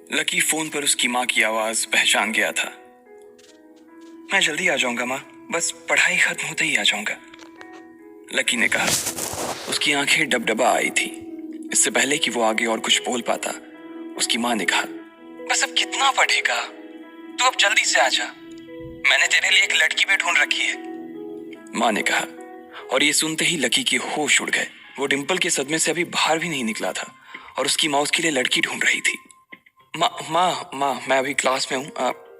Lucky phone पर उसकी माँ की आवाज पहचान गया था। मैं जल्दी आ जाऊंगा माँ, बस पढ़ाई खत्म होते ही आ जाऊंगा, लकी ने कहा। उसकी आंखें डबडबा आई थी। इससे पहले कि वो आगे और कुछ बोल पाता, उसकी माँ ने कहा, बस अब कितना पढ़ेगा, तू अब जल्दी से आ जा, मैंने तेरे लिए एक लड़की भी ढूंढ रखी है, माँ ने कहा। और ये सुनते ही लकी के होश उड़ गए। वो डिंपल के सदमे से अभी बाहर भी नहीं निकला था और उसकी माँ उसके लिए लड़की ढूंढ रही थी। माँ मैं अभी क्लास में हूँ,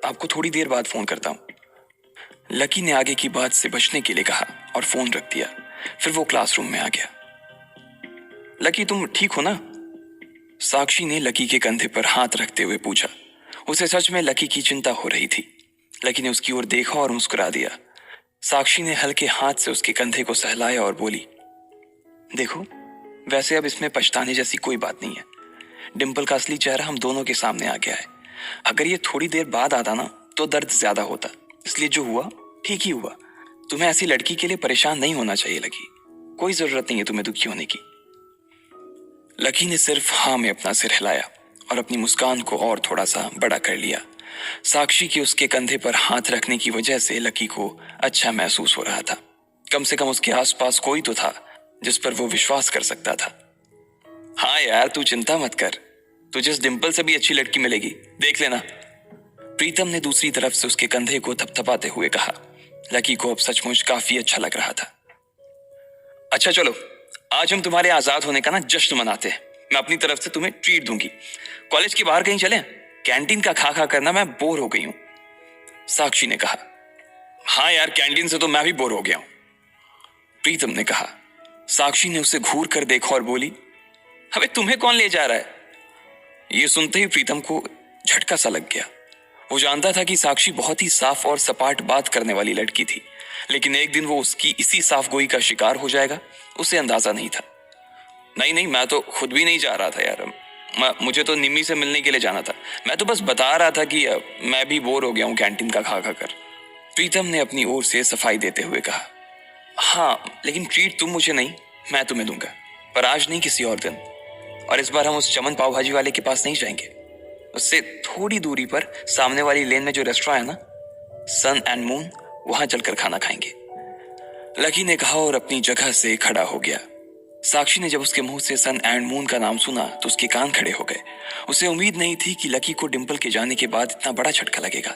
आपको थोड़ी देर बाद फोन करता हूँ, लकी ने आगे की बात से बचने के लिए कहा और फोन रख दिया। फिर वो क्लासरूम में आ गया। लकी तुम ठीक हो ना, साक्षी ने लकी के कंधे पर हाथ रखते हुए पूछा। उसे सच में लकी की चिंता हो रही थी। लकी ने उसकी ओर देखा और मुस्कुरा दिया। साक्षी ने हल्के हाथ से उसके कंधे को सहलाया और बोली, देखो वैसे अब इसमें पछताने जैसी कोई बात नहीं है। डिंपल का असली चेहरा हम दोनों के सामने आ गया है। अगर ये थोड़ी देर बाद आता ना तो दर्द ज्यादा होता, इसलिए जो हुआ ठीक ही हुआ। तुम्हें ऐसी लड़की के लिए परेशान नहीं होना चाहिए लकी, कोई जरूरत नहीं है तुम्हें दुखी होने की। लकी ने सिर्फ हाँ में अपना सिर हिलाया और अपनी मुस्कान को और थोड़ा सा बड़ा कर लिया। साक्षी के उसके कंधे पर हाथ रखने की वजह से लकी को अच्छा महसूस हो रहा था। कम से कम उसके आसपास कोई तो था जिस पर वो विश्वास कर सकता था। हाँ यार तू चिंता मत कर, तुझे इस डिंपल से भी अच्छी लड़की मिलेगी, देख लेना, प्रीतम ने दूसरी तरफ से उसके कंधे को थपथपाते हुए कहा। लकी को अब सचमुच काफी अच्छा लग रहा था। अच्छा चलो, आज हम तुम्हारे आजाद होने का ना जश्न मनाते हैं। मैं अपनी तरफ से तुम्हें ट्रीट दूंगी। कॉलेज के बाहर कहीं चलें? कैंटीन का खा खा करना मैं बोर हो गई हूं, साक्षी ने कहा। हाँ यार कैंटीन से तो मैं भी बोर हो गया हूं, प्रीतम ने कहा। साक्षी ने उसे घूर कर देखा और बोली, अबे तुम्हें कौन ले जा रहा है? ये सुनते ही प्रीतम को झटका सा लग गया। वो जानता था कि साक्षी बहुत ही साफ और सपाट बात करने वाली लड़की थी, लेकिन एक दिन वो उसकी इसी साफ गोई का शिकार हो जाएगा, उसे अंदाजा नहीं था। नहीं मैं तो खुद भी नहीं जा रहा था यार, मुझे तो निम्मी से मिलने के लिए जाना था। मैं तो बस बता रहा था कि मैं भी बोर हो गया हूँ कैंटीन का खा खा कर, प्रीतम ने अपनी ओर से सफाई देते हुए कहा। हाँ लेकिन ट्रीट तुम मुझे नहीं, मैं तुम्हें दूंगा, पर आज नहीं किसी और दिन। और इस बार हम उस चमन पाव भाजी वाले के पास नहीं जाएंगे, उससे थोड़ी दूरी पर सामने वाली लेन में जो रेस्टोरेंट है ना, सन एंड मून, वहां चलकर खाना खाएंगे, लकी ने कहा और अपनी जगह से खड़ा हो गया। साक्षी ने जब उसके मुंह से सन एंड मून का नाम सुना तो उसके कान खड़े हो गए। उसे उम्मीद नहीं थी कि लकी को डिंपल के जाने के बाद इतना बड़ा झटका लगेगा।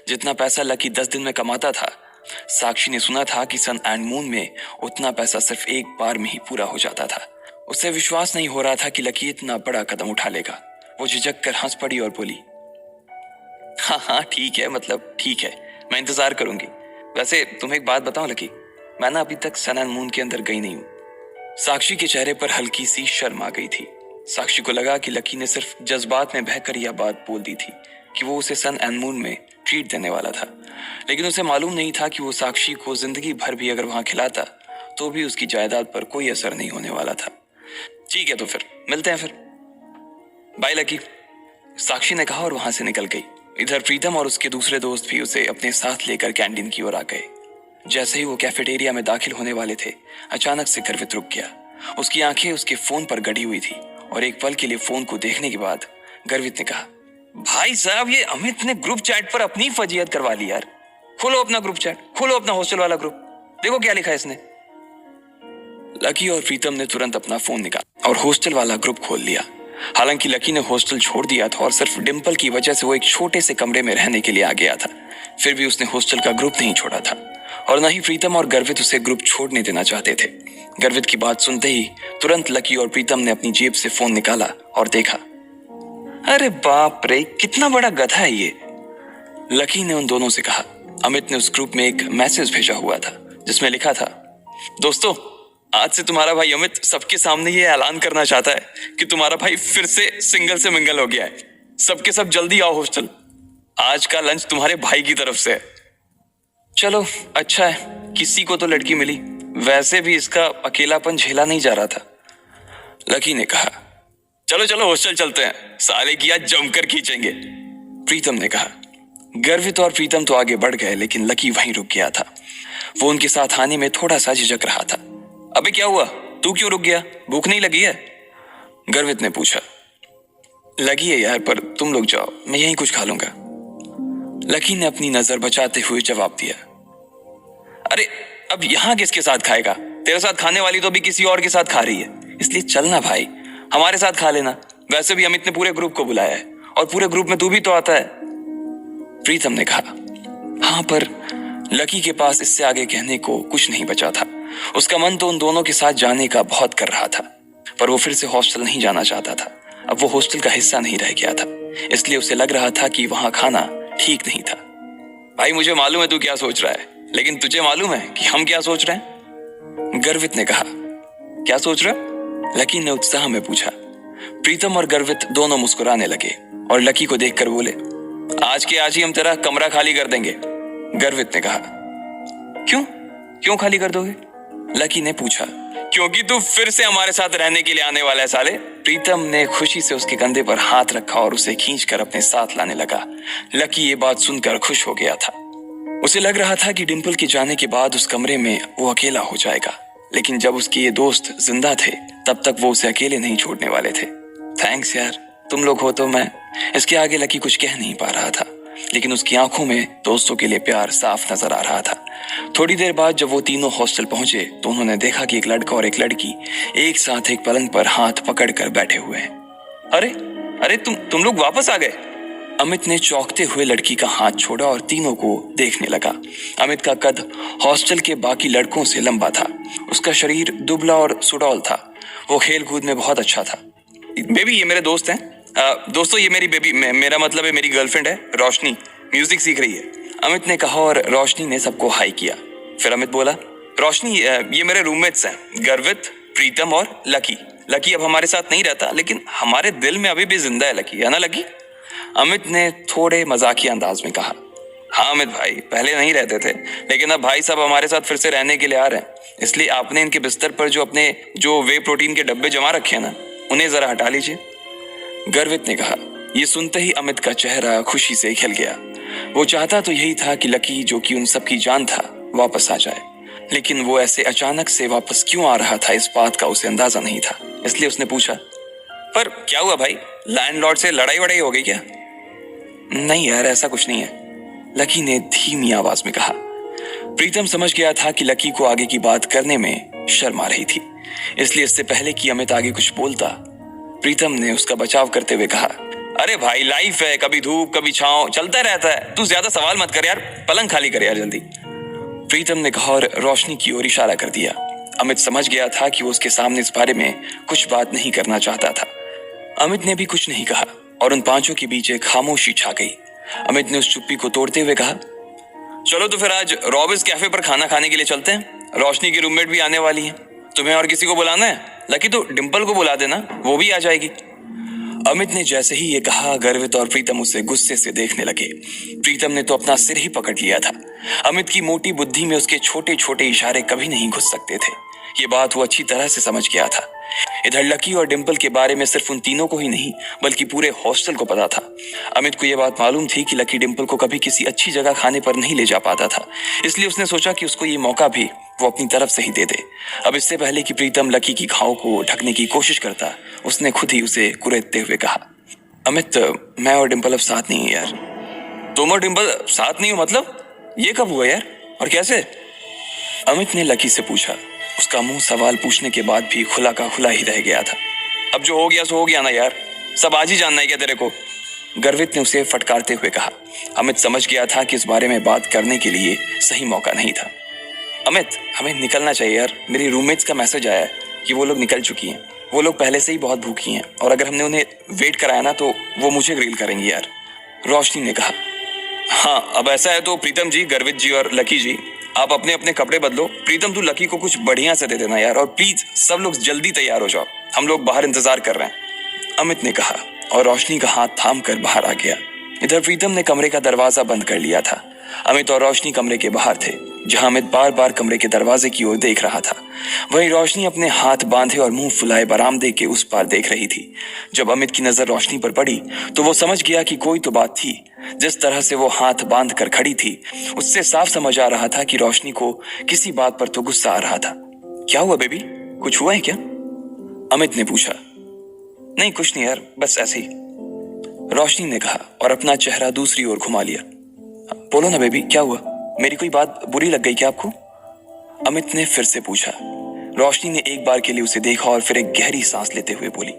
जितना पैसा लकी 10 दिन में कमाता था, साक्षी ने सुना था कि सन एंड मून में उतना पैसा सिर्फ एक बार में ही पूरा हो जाता था। उसे विश्वास नहीं हो रहा था कि लकी इतना बड़ा कदम उठा लेगा। वो झिझक कर हंस पड़ी और बोली, हाँ ठीक है, मतलब ठीक है, मैं इंतजार करूंगी। वैसे तुम्हें एक बात बताऊं लकी, मैं ना अभी तक सन एंड मून के अंदर गई नहीं हूं। साक्षी के चेहरे पर हल्की सी शर्म आ गई थी। साक्षी को लगा कि लकी ने सिर्फ जज्बात में बहकर यह बात बोल दी थी कि वो उसे सन एंड मून में ट्रीट देने वाला था, लेकिन उसे मालूम नहीं था कि वो साक्षी को जिंदगी भर भी अगर वहां खिलाता तो भी उसकी जायदाद पर कोई असर नहीं होने वाला था। ठीक है तो फिर मिलते हैं फिर, बाय लकी, साक्षी ने कहा और वहां से निकल गई। इधर प्रीतम और उसके दूसरे दोस्त भी उसे अपने साथ लेकर कैंटीन की ओर आ गए। जैसे ही वो कैफेटेरिया में दाखिल होने वाले थे, अचानक से गर्वित रुक गया। उसकी आंखें उसके फोन पर गड़ी हुई थी और एक पल के लिए फोन को देखने के बाद गर्वित ने कहा, भाई साहब ये अमित ने ग्रुप चैट पर अपनी फजीयत करवा ली यार। खोलो अपना ग्रुप चैट, खोलो अपना हॉस्टल वाला ग्रुप, देखो क्या लिखा है इसने। लकी और प्रीतम ने तुरंत अपना फोन निकाला और हॉस्टल वाला ग्रुप खोल लिया। हालांकि लकी ने हॉस्टल छोड़ दिया था और सिर्फ डिंपल की वजह से वो एक छोटे से कमरे में रहने के लिए आ गया था, फिर भी उसने हॉस्टल का ग्रुप नहीं छोड़ा था और न ही प्रीतम और गर्वित उसे ग्रुप छोड़ने देना चाहते थे। गर्वित की बात सुनते ही तुरंत लकी और प्रीतम ने अपनी जेब से फोन निकाला और देखा। अरे बाप रे, कितना बड़ा गधा है ये, लकी ने उन दोनों से कहा। अमित ने उस ग्रुप में एक मैसेज भेजा हुआ था जिसमें लिखा था, दोस्तों आज से तुम्हारा भाई अमित सबके सामने ये ऐलान करना चाहता है कि तुम्हारा भाई फिर से सिंगल से मिंगल हो गया है। सबके सब जल्दी आओ हॉस्टल, आज का लंच तुम्हारे भाई की तरफ से है। चलो अच्छा है, किसी को तो लड़की मिली, वैसे भी इसका अकेलापन झेला नहीं जा रहा था, लकी ने कहा। चलो चलो हॉस्टल चलते हैं, साले की आज जमकर खींचेंगे, प्रीतम ने कहा। गर्वित और प्रीतम तो आगे बढ़ गए लेकिन लकी वहीं रुक गया था। वो उनके साथ आने में थोड़ा सा झिझक रहा था। अबे क्या हुआ, तू क्यों रुक गया, भूख नहीं लगी है, गर्वित ने पूछा। लगी है यार, पर तुम लोग जाओ, मैं यहीं कुछ खा लूंगा। लकी ने अपनी नजर बचाते हुए जवाब दिया। अरे अब यहाँ किसके साथ खाएगा? तेरे साथ खाने वाली तो अभी किसी और के साथ खा रही है, इसलिए चलना भाई, हमारे साथ खा लेना। वैसे भी अमित ने पूरे ग्रुप को बुलाया है और पूरे ग्रुप में तू भी तो आता है। प्रीतम ने कहा। हाँ, पर लकी के पास इससे आगे कहने को कुछ नहीं बचा था। उसका मन तो उन दोनों के साथ जाने का बहुत कर रहा था, पर वो फिर से हॉस्टल नहीं जाना चाहता था। अब वो हॉस्टल का हिस्सा नहीं रह गया था, इसलिए उसे लग रहा था कि वहां खाना ठीक नहीं था। भाई मुझे मालूम है तू क्या सोच रहा है, लेकिन तुझे मालूम है कि हम क्या सोच रहे हैं? गर्वित ने कहा। क्या सोच रहा? लकी ने उत्साह में पूछा। प्रीतम और गर्वित दोनों मुस्कुराने लगे और लकी को देखकर बोले, आज के आज ही हम तेरा कमरा खाली कर देंगे। गर्वित ने कहा। क्यों क्यों खाली कर दोगे? लकी ने पूछा। क्योंकि तू फिर से हमारे साथ रहने के लिए आने वाला है साले। प्रीतम ने खुशी से उसके कंधे पर हाथ रखा और उसे खींचकर अपने साथ लाने लगा। लकी ये बात सुनकर खुश हो गया था। उसे लग रहा था कि डिंपल के जाने के बाद उस कमरे में वो अकेला हो जाएगा, लेकिन जब उसके ये दोस्त जिंदा थे तब तक वो उसे अकेले नहीं छोड़ने वाले थे। थैंक्स यार, तुम लोग हो तो मैं। इसके आगे लकी कुछ कह नहीं पा रहा था, लेकिन उसकी आंखों में दोस्तों के लिए प्यार साफ नजर आ रहा था। थोड़ी देर बाद जब वो तीनों हॉस्टल पहुंचे तो उन्होंने देखा कि एक लड़का और एक लड़की एक साथ एक पलंग पर हाथ पकड़कर बैठे हुए हैं। अरे अरे तुम लोग वापस आ गए? अमित ने चौंकते हुए लड़की का हाथ छोड़ा और तीनों को देखने लगा। अमित का कद हॉस्टल के बाकी लड़कों से लंबा था। उसका शरीर दुबला और सुडौल था। वो खेल कूद में बहुत अच्छा था। बेबी ये मेरे दोस्त हैं। दोस्तों ये मेरी बेबी, मेरा मतलब है मेरी गर्लफ्रेंड है रोशनी, म्यूजिक सीख रही है। अमित ने कहा और रोशनी ने सबको हाई किया। फिर अमित बोला, रोशनी ये मेरे रूममेट्स हैं, गर्वित, प्रीतम और लकी। लकी अब हमारे साथ नहीं रहता, लेकिन हमारे दिल में अभी भी जिंदा है लकी, है ना लकी? अमित ने थोड़े मजाकिया अंदाज में कहा। हाँ अमित भाई, पहले नहीं रहते थे, लेकिन अब भाई साहब हमारे साथ फिर से रहने के लिए आ रहे हैं, इसलिए आपने इनके बिस्तर पर जो वे प्रोटीन के डब्बे जमा रखे हैं ना, उन्हें जरा हटा लीजिए। गर्वित ने कहा। ये सुनते ही अमित का चेहरा खुशी से खिल गया। वो चाहता तो यही था कि लकी, जो कि उन सबकी जान था, वापस आ जाए, लेकिन वो ऐसे अचानक से वापस क्यों आ रहा था इस बात का उसे अंदाजा नहीं था। इसलिए उसने पूछा, पर क्या हुआ भाई, लैंडलॉर्ड से लड़ाई वड़ाई हो गई क्या? नहीं यार, ऐसा कुछ नहीं है, लकी ने धीमी आवाज में कहा। प्रीतम समझ गया था कि लकी को आगे की बात करने में शर्म आ रही थी, इसलिए इससे पहले कि अमित आगे कुछ बोलता, प्रीतम ने उसका बचाव करते हुए कहा, अरे भाई लाइफ है, कभी धूप कभी छांव चलता रहता है, तू ज्यादा सवाल मत कर यार, पलंग खाली कर यार जल्दी। प्रीतम ने कहा और रोशनी की ओर इशारा कर दिया। अमित समझ गया था कि वो उसके सामने इस बारे में कुछ बात नहीं करना चाहता था। अमित ने भी कुछ नहीं कहा और उन पांचों के बीच एक खामोशी छा गई। अमित ने उस चुप्पी को तोड़ते हुए कहा, चलो तो फिर आज रॉबिन्स कैफे पर खाना खाने के लिए चलते हैं। रोशनी की रूममेट भी आने वाली है। तुम्हें और किसी को बुलाना है? लकी तो डिंपल को बुला देना, वो भी आ जाएगी। अमित ने जैसे ही ये कहा, गर्वित और प्रीतम उसे गुस्से से देखने लगे। प्रीतम ने तो अपना सिर ही पकड़ लिया था। अमित की मोटी बुद्धि में उसके छोटे छोटे इशारे कभी नहीं घुस सकते थे। ये बात वो अच्छी तरह से समझ गया था। इधर लकी और डिंपल के बारे में सिर्फ उन तीनों को ही नहीं, बल्कि पूरे हॉस्टल को पता था। अमित को यह बात मालूम थी कि लकी डिंपल को कभी किसी अच्छी जगह खाने पर नहीं ले जा पाता था, इसलिए उसने सोचा कि उसको ये मौका भी वो अपनी तरफ से ही दे दे। अब इससे पहले कि प्रीतम लकी की घाव को ढकने की कोशिश करता, उसने खुद ही उसे कुरेदते हुए कहा, अमित मैं और डिंपल अब साथ नहीं है यार। तुम और डिंपल साथ नहीं हो मतलब? ये कब हुआ यार, और कैसे? अमित ने लकी से पूछा। उसका मुंह सवाल पूछने के बाद भी खुला का खुला ही रह गया था। अब जो हो गया सो हो गया ना यार, सब आज ही जानना है क्या तेरे को? गर्वित ने उसे फटकारते हुए कहा। अमित समझ गया था कि इस बारे में बात करने के लिए सही मौका नहीं था। अमित हमें निकलना चाहिए यार, मेरी रूममेट्स का मैसेज आया है कि वो लोग निकल चुकी हैं। वो लोग पहले से ही बहुत भूखी हैं और अगर हमने उन्हें वेट कराया ना तो वो मुझे ग्रिल करेंगी यार, रोशनी ने कहा। हाँ अब ऐसा है तो प्रीतम जी, गर्वित जी और लकी जी, आप अपने अपने कपड़े बदलो। प्रीतम तू लकी को कुछ बढ़िया से दे देना यार, और प्लीज सब लोग जल्दी तैयार हो जाओ, हम लोग बाहर इंतजार कर रहे हैं, अमित ने कहा और रोशनी का हाथ थाम कर बाहर आ गया। इधर प्रीतम ने कमरे का दरवाजा बंद कर लिया था। अमित और रोशनी कमरे के बाहर थे, जहां अमित बार बार कमरे के दरवाजे की ओर देख रहा था। वहीं रोशनी अपने हाथ बांधे और मुंह फुलाए बरामदे के उस पार देख रही थी। जब अमित की नजर रोशनी पर पड़ी तो वो समझ गया कि कोई तो बात थी। जिस तरह से वो हाथ बांध कर खड़ी थी, उससे साफ समझ आ रहा था कि रोशनी को किसी बात पर तो गुस्सा आ रहा था। क्या हुआ बेबी, कुछ हुआ है क्या? अमित ने पूछा। नहीं कुछ नहीं यार, बस ऐसे ही। रोशनी ने कहा और अपना चेहरा दूसरी ओर घुमा लिया। बोलो ना बेबी, क्या हुआ? मेरी कोई बात बुरी लग गई क्या आपको? अमित ने फिर से पूछा। रोशनी ने एक बार के लिए उसे देखा और फिर एक गहरी सांस लेते हुए बोली,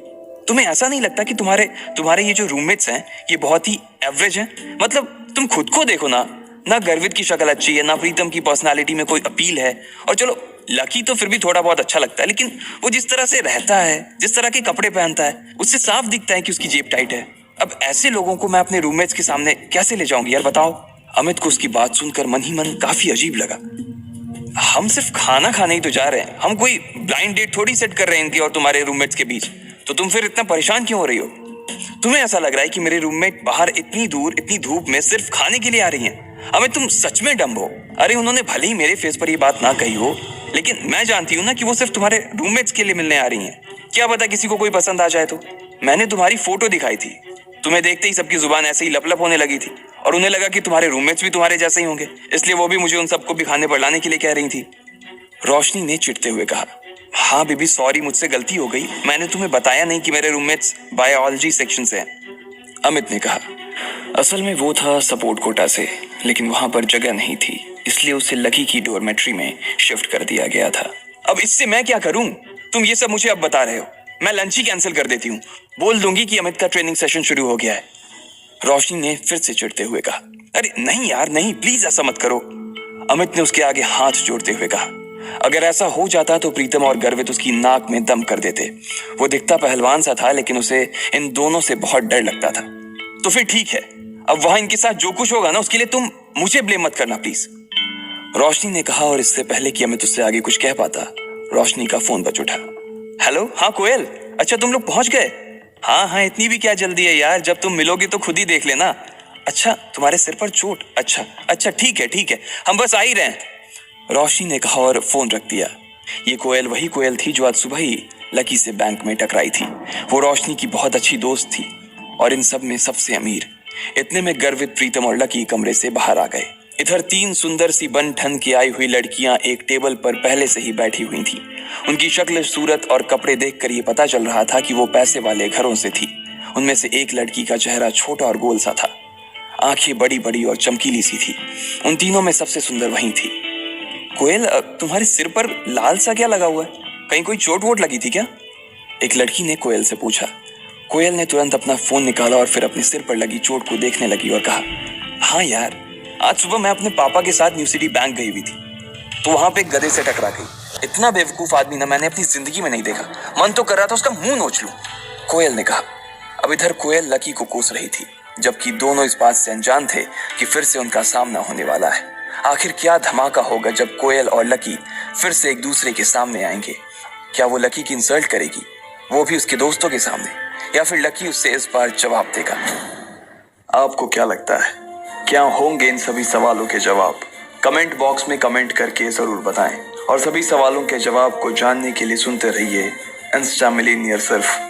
तुम्हें ऐसा नहीं लगता कि तुम्हारे ये जो रूममेट्स हैं ये बहुत ही एवरेज हैं? मतलब तुम खुद को देखो ना, ना गर्वित की शक्ल अच्छी है, ना प्रीतम की पर्सनालिटी में कोई अपील है, और चलो लकी तो फिर भी थोड़ा बहुत अच्छा लगता है, लेकिन वो जिस तरह से रहता है, जिस तरह के कपड़े पहनता है, उससे साफ दिखता है कि उसकी जेब टाइट है। अब ऐसे लोगों को मैं अपने रूममेट्स के सामने कैसे ले जाऊंगी यार, बताओ? अमित को उसकी बात सुनकर मन ही मन काफी अजीब लगा। हम सिर्फ खाना खाने ही तो जा रहे हैं, हम कोई ब्लाइंड डेट थोड़ी सेट कर रहे हैं इनके और तुम्हारे रूममेट्स के बीच, तो तुम फिर इतना परेशान क्यों हो रही हो? तुम्हें ऐसा लग रहा है कि मेरे रूममेट बाहर इतनी दूर इतनी धूप में सिर्फ खाने के लिए आ रही हैं? अमित तुम सच में डम्ब हो। अरे उन्होंने भले ही मेरे फेस पर ये बात ना कही हो, लेकिन मैं जानती हूँ ना कि वो सिर्फ तुम्हारे रूममेट्स के लिए मिलने आ रही हैं। क्या पता किसी को कोई पसंद आ जाए तो। मैंने तुम्हारी फोटो दिखाई थी, तुम्हें देखते ही सबकी जुबान ऐसे ही लप होने लगी थी, और उन्हें लगा कि तुम्हारे रूममेट्स भी तुम्हारे जैसे ही होंगे, इसलिए वो भी मुझे उन सबको भी खाने पर लाने के लिए कह रही थी। रोशनी ने चिढ़ते हुए कहा, हाँ बेबी सॉरी, मुझसे गलती हो गई, मैंने तुम्हें बताया नहीं कि मेरे रूममेट्स बायोलॉजी सेक्शन से हैं। अमित ने कहा, असल में वो था सपोर्ट कोटा से, लेकिन वहां पर जगह नहीं थी, इसलिए उसे लकी की डॉर्मेट्री में शिफ्ट कर दिया गया था। अब इससे मैं क्या करूं? तुम ये सब मुझे अब बता रहे हो? मैं लंच ही कैंसिल कर देती हूँ, बोल दूंगी कि अमित का ट्रेनिंग सेशन शुरू हो गया है। रोशनी ने फिर से चिढ़ते हुए कहा, अरे नहीं यार नहीं, प्लीज ऐसा मत करो। अमित ने उसके आगे हाथ जोड़ते हुए कहा, अगर ऐसा हो जाता तो प्रीतम और गर्वित उसकी नाक में दम कर देते। वो दिखता पहलवान सा था, लेकिन उसे इन दोनों से बहुत डर लगता था। तो फिर ठीक है, अब वहां इनके साथ जो कुछ होगा ना, उसके लिए तुम मुझे ब्लेम मत करना प्लीज, रोशनी ने कहा। और इससे पहले कि अमित उससे आगे कुछ कह पाता, रोशनी का फोन बज उठा। हेलो, हाँ कोयल, अच्छा तुम लोग पहुंच गए? हाँ हाँ, इतनी भी क्या जल्दी है यार, जब तुम मिलोगे तो खुद ही देख लेना। अच्छा तुम्हारे सिर पर चोट? अच्छा अच्छा, ठीक है, हम बस आ ही रहे हैं, रोशनी ने कहा और फोन रख दिया। ये कोयल वही कोयल थी जो आज सुबह ही लकी से बैंक में टकराई थी। वो रोशनी की बहुत अच्छी दोस्त थी और इन सब में सबसे अमीर। इतने में गर्वित, प्रीतम और लकी कमरे से बाहर आ गए। इधर तीन सुंदर सी बन ठन के आई हुई लड़कियां एक टेबल पर पहले से ही बैठी हुई थी। उनकी शक्ल, सूरत और कपड़े देखकर ये पता चल रहा था कि वो पैसे वाले घरों से थी। उनमें से एक लड़की का चेहरा छोटा और गोल सा था, आंखें बड़ी बड़ी और चमकीली सी थी। उन तीनों में सबसे सुंदर वही थी। कोयल, तुम्हारे सिर पर लाल सा क्या लगा हुआ है? कहीं कोई चोट वोट लगी थी क्या? एक लड़की ने कोयल से पूछा। कोयल ने तुरंत अपना फोन निकाला और फिर अपने सिर पर लगी चोट को देखने लगी और कहा, हाँ यार, आज सुबह मैं अपने पापा के साथ न्यू सिटी बैंक गई हुई थी, तो वहां पे एक गधे से टकरा गई। इतना बेवकूफ आदमी ना मैंने अपनी जिंदगी में नहीं देखा, मन तो कर रहा था उसका मुंह नोच लूं, कोयल ने कहा। अब इधर कोयल लकी को कोस रही थी, जबकि दोनों इस बात से अनजान थे कि फिर से उनका सामना होने वाला है। आखिर क्या धमाका होगा जब कोयल और लकी फिर से एक दूसरे के सामने आएंगे? क्या वो लकी की इंसल्ट करेगी, वो भी उसके दोस्तों के सामने, या फिर लकी उससे इस बार जवाब देगा? आपको क्या लगता है, क्या होंगे इन सभी सवालों के जवाब? कमेंट बॉक्स में कमेंट करके जरूर बताएं, और सभी सवालों के जवाब को जानने के लिए सुनते रहिए इंस्टा मिलीनियर सिर्फ